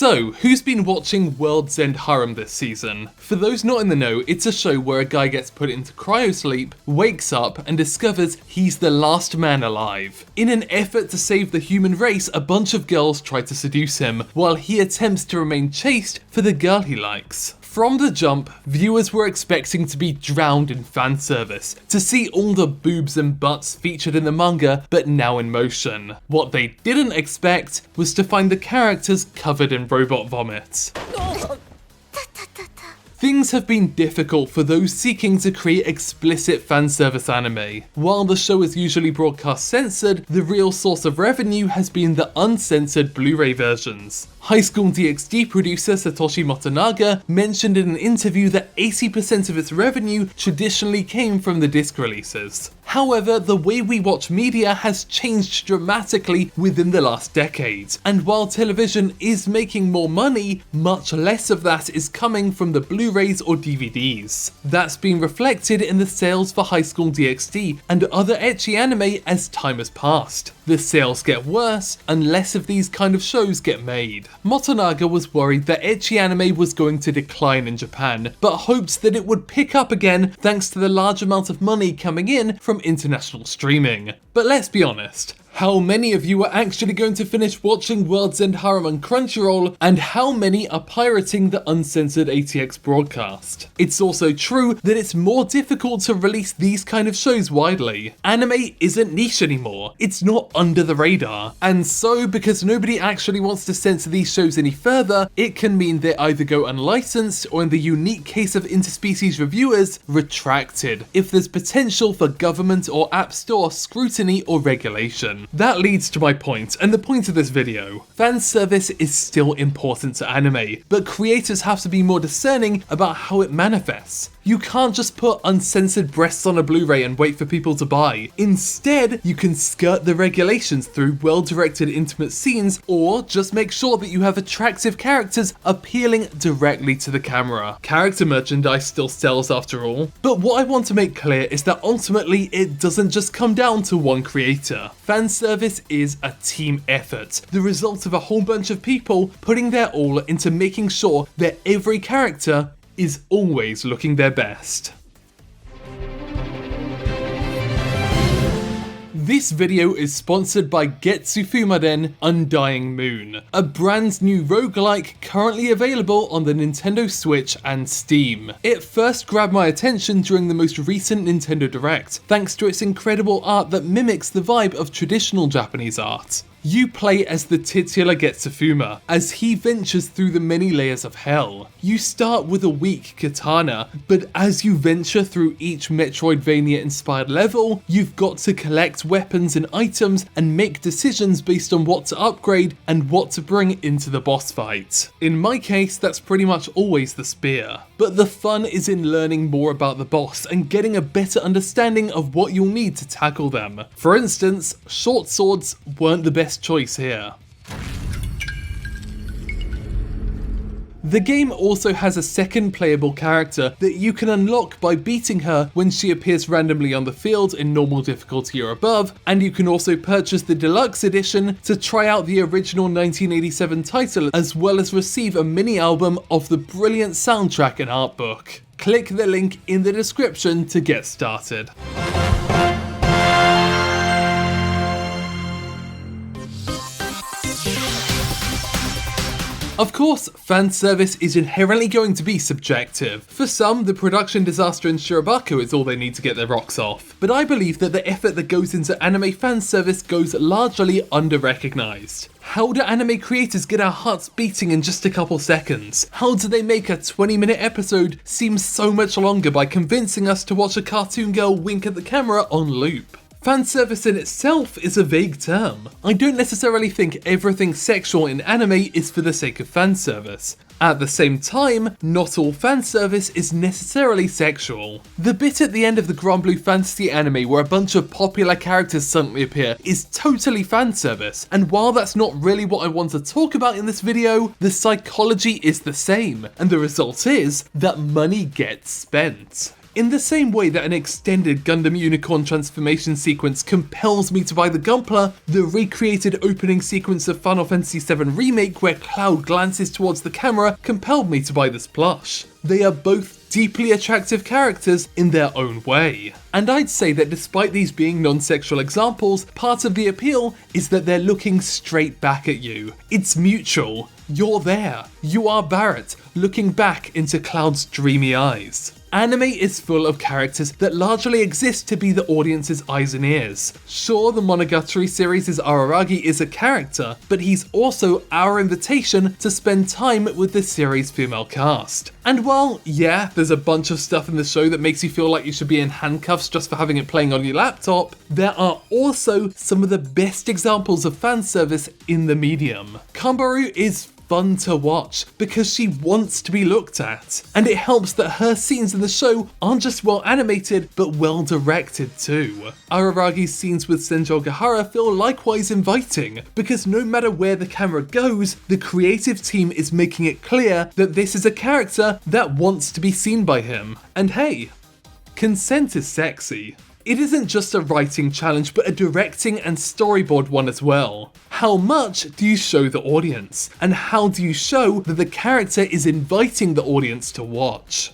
So, who's been watching World's End Harem this season? For those not in the know, it's a show where a guy gets put into cryosleep, wakes up, and discovers he's the last man alive. In an effort to save the human race, a bunch of girls try to seduce him, while he attempts to remain chaste for the girl he likes. From the jump, viewers were expecting to be drowned in fan service, to see all the boobs and butts featured in the manga, but now in motion. What they didn't expect was to find the characters covered in robot vomit. Things have been difficult for those seeking to create explicit fanservice anime. While the show is usually broadcast censored, the real source of revenue has been the uncensored Blu-ray versions. Highschool DxD producer Satoshi Motonaga mentioned in an interview that 80% of its revenue traditionally came from the disc releases. However, the way we watch media has changed dramatically within the last decade, and while television is making more money, much less of that is coming from the Blu-rays or DVDs. That's been reflected in the sales for Highschool DxD and other ecchi anime as time has passed. The sales get worse and less of these kind of shows get made. Motonaga was worried that ecchi anime was going to decline in Japan, but hoped that it would pick up again thanks to the large amount of money coming in from international streaming. But let's be honest, how many of you are actually going to finish watching World's End Harem on Crunchyroll, and how many are pirating the uncensored ATX broadcast? It's also true that it's more difficult to release these kind of shows widely. Anime isn't niche anymore, it's not under the radar, and so because nobody actually wants to censor these shows any further, it can mean they either go unlicensed or, in the unique case of Interspecies Reviewers, retracted, if there's potential for government or app store scrutiny or regulation. That leads to my point, and the point of this video. Fan service is still important to anime, but creators have to be more discerning about how it manifests. You can't just put uncensored breasts on a Blu-ray and wait for people to buy. Instead, you can skirt the regulations through well-directed intimate scenes, or just make sure that you have attractive characters appealing directly to the camera. Character merchandise still sells after all. But what I want to make clear is that ultimately it doesn't just come down to one creator. Fan service is a team effort, the result of a whole bunch of people putting their all into making sure that every character is always looking their best. This video is sponsored by GetsuFumaDen Undying Moon, a brand new roguelike currently available on the Nintendo Switch and Steam. It first grabbed my attention during the most recent Nintendo Direct, thanks to its incredible art that mimics the vibe of traditional Japanese art. You play as the titular Getsufuma, as he ventures through the many layers of hell. You start with a weak katana, but as you venture through each Metroidvania-inspired level, you've got to collect weapons and items and make decisions based on what to upgrade and what to bring into the boss fight. In my case, that's pretty much always the spear. But the fun is in learning more about the boss and getting a better understanding of what you'll need to tackle them. For instance, short swords weren't the best choice here. The game also has a second playable character that you can unlock by beating her when she appears randomly on the field in normal difficulty or above, and you can also purchase the deluxe edition to try out the original 1987 title, as well as receive a mini album of the brilliant soundtrack and art book. Click the link in the description to get started. Of course, fan service is inherently going to be subjective. For some, the production disaster in Shirobako is all they need to get their rocks off. But I believe that the effort that goes into anime fan service goes largely under-recognized. How do anime creators get our hearts beating in just a couple seconds? How do they make a 20-minute episode seem so much longer by convincing us to watch a cartoon girl wink at the camera on loop? Fanservice in itself is a vague term. I don't necessarily think everything sexual in anime is for the sake of fanservice. At the same time, not all fanservice is necessarily sexual. The bit at the end of the Granblue fantasy anime where a bunch of popular characters suddenly appear is totally fanservice, and while that's not really what I want to talk about in this video, the psychology is the same, and the result is that money gets spent. In the same way that an extended Gundam Unicorn transformation sequence compels me to buy the Gunpla, the recreated opening sequence of Final Fantasy VII Remake where Cloud glances towards the camera compelled me to buy this plush. They are both deeply attractive characters in their own way. And I'd say that despite these being non-sexual examples, part of the appeal is that they're looking straight back at you. It's mutual. You're there. You are Barrett, looking back into Cloud's dreamy eyes. Anime is full of characters that largely exist to be the audience's eyes and ears. Sure, the Monogatari series' Araragi is a character, but he's also our invitation to spend time with the series' female cast. And while, yeah, there's a bunch of stuff in the show that makes you feel like you should be in handcuffs just for having it playing on your laptop, there are also some of the best examples of fan service in the medium. Kambaru is fun to watch because she wants to be looked at, and it helps that her scenes in the show aren't just well animated but well directed too. Araragi's scenes with Senjo Gahara feel likewise inviting because no matter where the camera goes, the creative team is making it clear that this is a character that wants to be seen by him. And hey, consent is sexy. It isn't just a writing challenge, but a directing and storyboard one as well. How much do you show the audience? And how do you show that the character is inviting the audience to watch?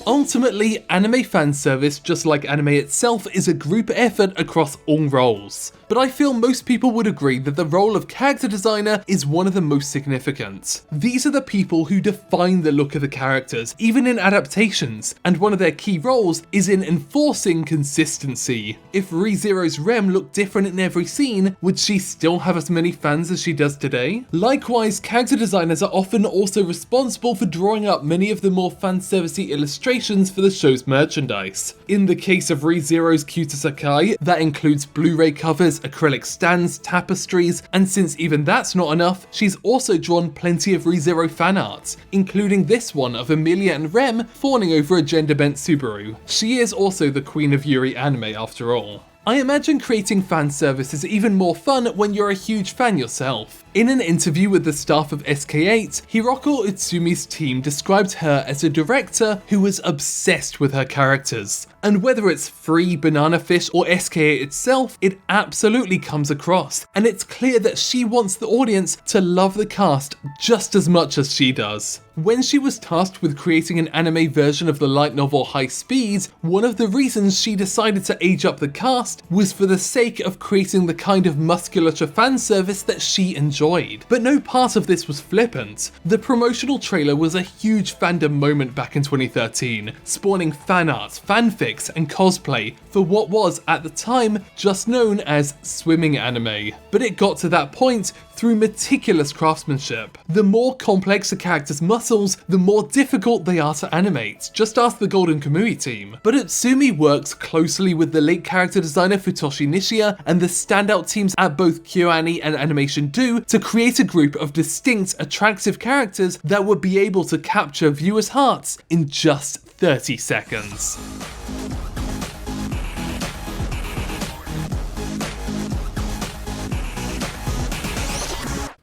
Ultimately, anime fan service, just like anime itself, is a group effort across all roles. But I feel most people would agree that the role of character designer is one of the most significant. These are the people who define the look of the characters, even in adaptations, and one of their key roles is in enforcing consistency. If ReZero's Rem looked different in every scene, would she still have as many fans as she does today? Likewise, character designers are often also responsible for drawing up many of the more fan-servicey illustrations for the show's merchandise. In the case of ReZero's Kyuta Sakai, that includes Blu-ray covers, acrylic stands, tapestries, and since even that's not enough, she's also drawn plenty of ReZero fan art, including this one of Emilia and Rem fawning over a gender-bent Subaru. She is also the queen of Yuri anime after all. I imagine creating fan service is even more fun when you're a huge fan yourself. In an interview with the staff of SK8, Hiroko Utsumi's team described her as a director who was obsessed with her characters. And whether it's Free, Banana Fish, or SK8 itself, it absolutely comes across. And it's clear that she wants the audience to love the cast just as much as she does. When she was tasked with creating an anime version of the light novel High Speed, one of the reasons she decided to age up the cast was for the sake of creating the kind of musculature fan service that she enjoyed. But no part of this was flippant. The promotional trailer was a huge fandom moment back in 2013, spawning fan art, fanfics, and cosplay for what was, at the time, just known as swimming anime. But it got to that point through meticulous craftsmanship. The more complex a character's muscles, the more difficult they are to animate. Just ask the Golden Kamui team. But Utsumi works closely with the late character designer Futoshi Nishia and the standout teams at both KyoAni and Animation Do to create a group of distinct, attractive characters that would be able to capture viewers' hearts in just 30 seconds.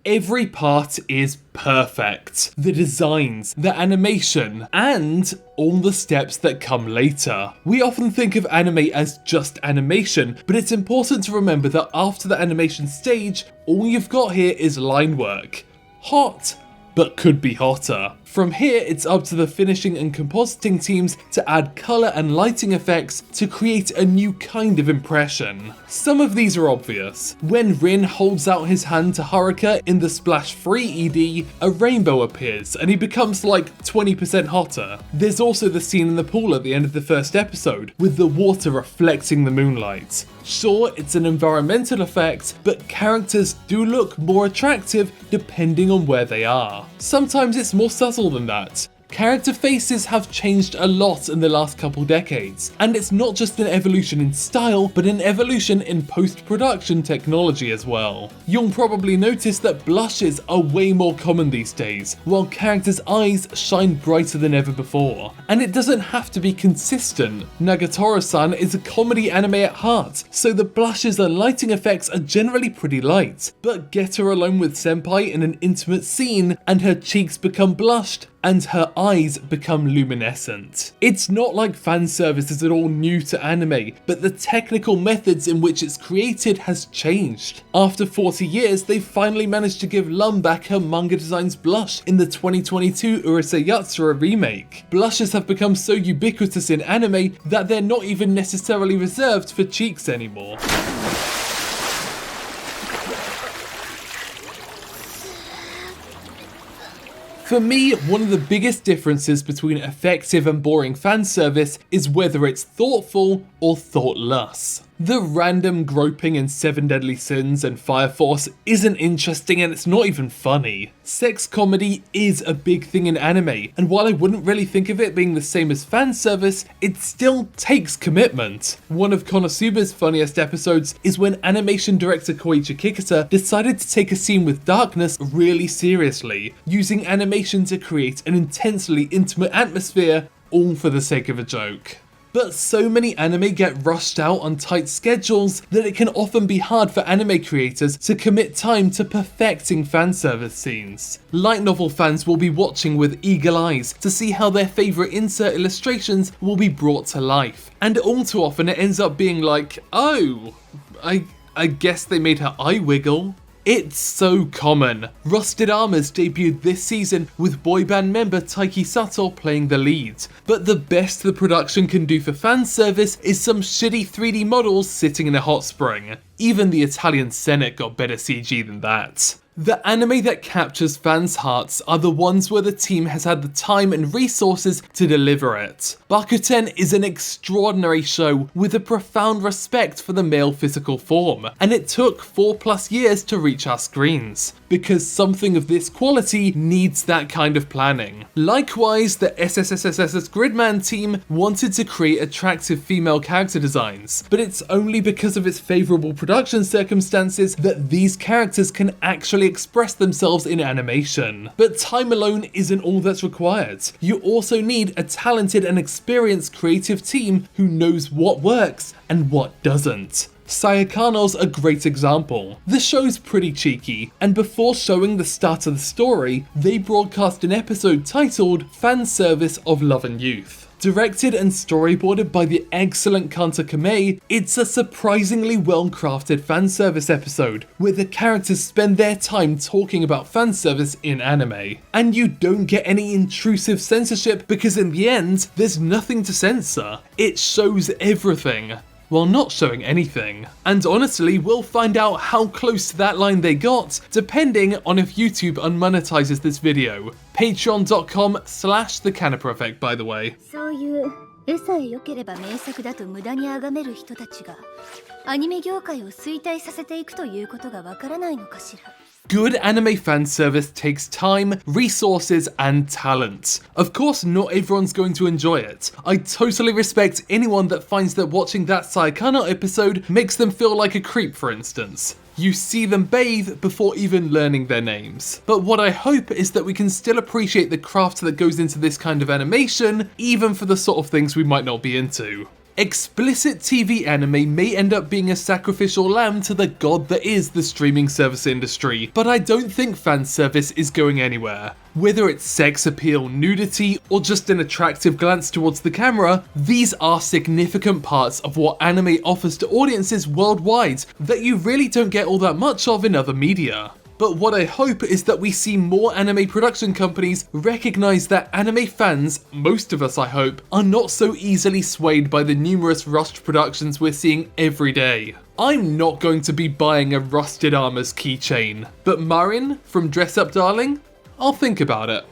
Every part is perfect. The designs, the animation, and all the steps that come later. We often think of anime as just animation, but it's important to remember that after the animation stage, all you've got here is line work. Hot, but could be hotter. From here, it's up to the finishing and compositing teams to add colour and lighting effects to create a new kind of impression. Some of these are obvious. When Rin holds out his hand to Haruka in the Splash Free ED, a rainbow appears and he becomes like 20% hotter. There's also the scene in the pool at the end of the first episode, with the water reflecting the moonlight. Sure, it's an environmental effect, but characters do look more attractive depending on where they are. Sometimes it's more subtle than that. Character faces have changed a lot in the last couple decades, and it's not just an evolution in style, but an evolution in post-production technology as well. You'll probably notice that blushes are way more common these days, while characters' eyes shine brighter than ever before. And it doesn't have to be consistent. Nagatoro-san is a comedy anime at heart, so the blushes and lighting effects are generally pretty light, but get her alone with Senpai in an intimate scene and her cheeks become blushed and her eyes become luminescent. It's not like fan service is at all new to anime, but the technical methods in which it's created has changed. After 40 years, they finally managed to give Lum back her manga design's blush in the 2022 Urusei Yatsura remake. Blushes have become so ubiquitous in anime that they're not even necessarily reserved for cheeks anymore. For me, one of the biggest differences between effective and boring fan service is whether it's thoughtful or thoughtless. The random groping in Seven Deadly Sins and Fire Force isn't interesting and it's not even funny. Sex comedy is a big thing in anime, and while I wouldn't really think of it being the same as fan service, it still takes commitment. One of Konosuba's funniest episodes is when animation director Koichi Kikuta decided to take a scene with darkness really seriously, using animation to create an intensely intimate atmosphere, all for the sake of a joke. But so many anime get rushed out on tight schedules that it can often be hard for anime creators to commit time to perfecting fanservice scenes. Light novel fans will be watching with eagle eyes to see how their favourite insert illustrations will be brought to life, and all too often it ends up being like, oh, I guess they made her eye wiggle. It's so common. Rusted Armors debuted this season with boy band member Taiki Sato playing the lead, but the best the production can do for fan service is some shitty 3D models sitting in a hot spring. Even the Italian Senate got better CG than that. The anime that captures fans' hearts are the ones where the team has had the time and resources to deliver it. Bakuten is an extraordinary show with a profound respect for the male physical form, and it took 4+ years to reach our screens, because something of this quality needs that kind of planning. Likewise, the SSSSS Gridman team wanted to create attractive female character designs, but it's only because of its favourable production circumstances that these characters can actually express themselves in animation. But time alone isn't all that's required. You also need a talented and experienced creative team who knows what works and what doesn't. Saekano's a great example. The show's pretty cheeky, and before showing the start of the story, they broadcast an episode titled Fanservice of Love and Youth. Directed and storyboarded by the excellent Kanta Kamei, it's a surprisingly well-crafted fanservice episode, where the characters spend their time talking about fanservice in anime. And you don't get any intrusive censorship because in the end, there's nothing to censor. It shows everything, while not showing anything. And honestly, we'll find out how close to that line they got, depending on if YouTube unmonetizes this video. Patreon.com/The Canipa Effect, by the way. そういう絵さえ良ければ名作だと無駄に崇める人たちがアニメ業界を衰退させていくということがわからないのかしら。 Good anime fan service takes time, resources, and talent. Of course, not everyone's going to enjoy it. I totally respect anyone that finds that watching that Saekano episode makes them feel like a creep, for instance. You see them bathe before even learning their names. But what I hope is that we can still appreciate the craft that goes into this kind of animation, even for the sort of things we might not be into. Explicit TV anime may end up being a sacrificial lamb to the god that is the streaming service industry, but I don't think fan service is going anywhere. Whether it's sex appeal, nudity, or just an attractive glance towards the camera, these are significant parts of what anime offers to audiences worldwide that you really don't get all that much of in other media. But what I hope is that we see more anime production companies recognise that anime fans, most of us I hope, are not so easily swayed by the numerous rushed productions we're seeing every day. I'm not going to be buying a Rusted Armors keychain, but Marin from Dress Up Darling? I'll think about it.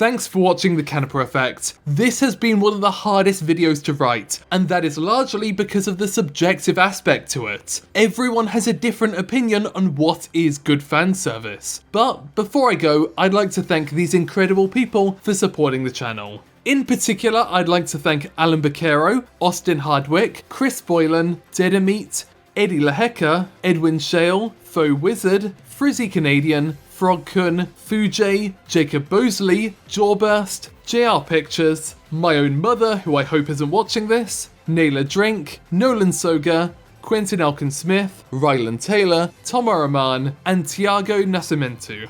Thanks for watching the Canipa Effect. This has been one of the hardest videos to write, and that is largely because of the subjective aspect to it. Everyone has a different opinion on what is good fan service. But before I go, I'd like to thank these incredible people for supporting the channel. In particular, I'd like to thank Alan Baquero, Austin Hardwick, Chris Boylan, Dedameat, Eddie Laheka, Edwin Shale, Faux Wizard, Frizzy Canadian, Frogkun, Fujay, Jacob Bosley, Jawburst, JR Pictures, my own mother, who I hope isn't watching this, Naylor Drink, Nolan Soga, Quentin Elkin Smith, Rylan Taylor, Tom Araman, and Tiago Nascimento.